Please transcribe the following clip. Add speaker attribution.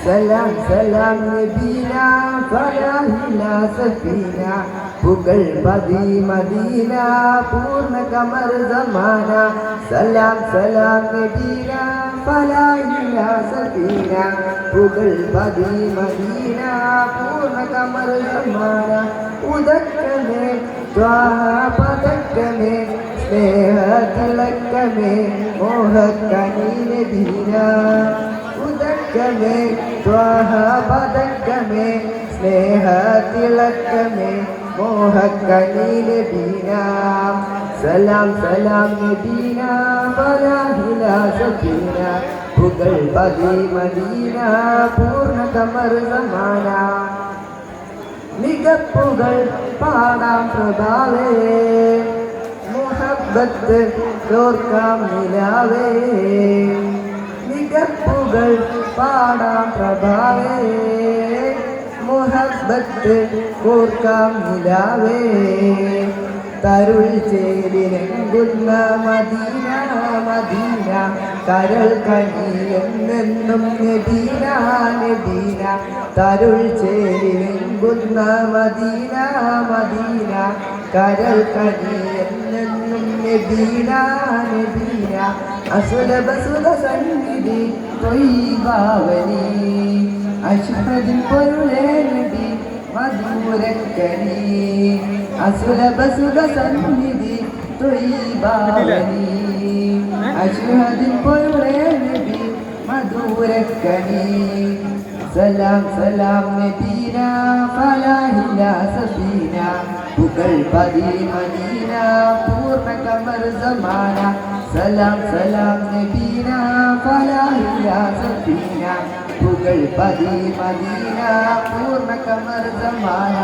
Speaker 1: സലാം സലാം നബീന ഫലാഹില സഫീന പുകൾ പതി മദീന പൂർണ്ണ കമർ സമാന സലാം സലാം നബീന ഫലാഹില സഫീന പുകൾ പതി മദീന പൂർണ്ണ കമർ സമാന ഉദക്കമേ ദ്വാപദക്കമേ സ്നേഹതിളക്കമേ മോഹക്കനീ നബീന ഉദക്കമേ ദ്വാപദക്കമേ സ്നേഹതിളക്കമേ മോഹക്കനീ നബീന സലാം സലാം നബീന ഫലാഹില സഫീന പുകൾ പതി മദീന പൂർണ്ണ കമർ സമാന മികപ്പുകൾ പാടാം പ്രഭാവേ മുഹബ്ബത്ത് തോർക്കാം നിലാവേ മികപ്പുകൾ പാടാം പ്രഭാവേ മുഹബ്ബത്ത് കോർക്കാം നിലാവേ തരുൾ ചേരിരംഗുന്ന മദീന മദീന കരൾ കനിയെന്നെന്നും നബീന നബീന തരുൾ ചേരിരംഗുന്ന മദീന മദീന കരൾ കനിയെന്നെന്നും നബീന നബീന അസുലഭ സുഖ സന്നിധി തൊയ്ബാവനി അഷ്ഹദിൻ പൊരുളേ നബി മധുരക്കനി അസുലഭ സുഖ സന്നിധി തൊയ്ബാവനി അഷ്ഹദിൻ പൊരുളേ നബി മധുരക്കനി സലാം സലാം നബീന ഫലാഹില സഫീന പുകൾ പതി മദീന പൂർണ്ണ കമർ സമാന സലാം സലാം നബീന ഫലാഹില സഫീന പുകൾ പതി മദീന പൂർണ്ണ കമർ സമാന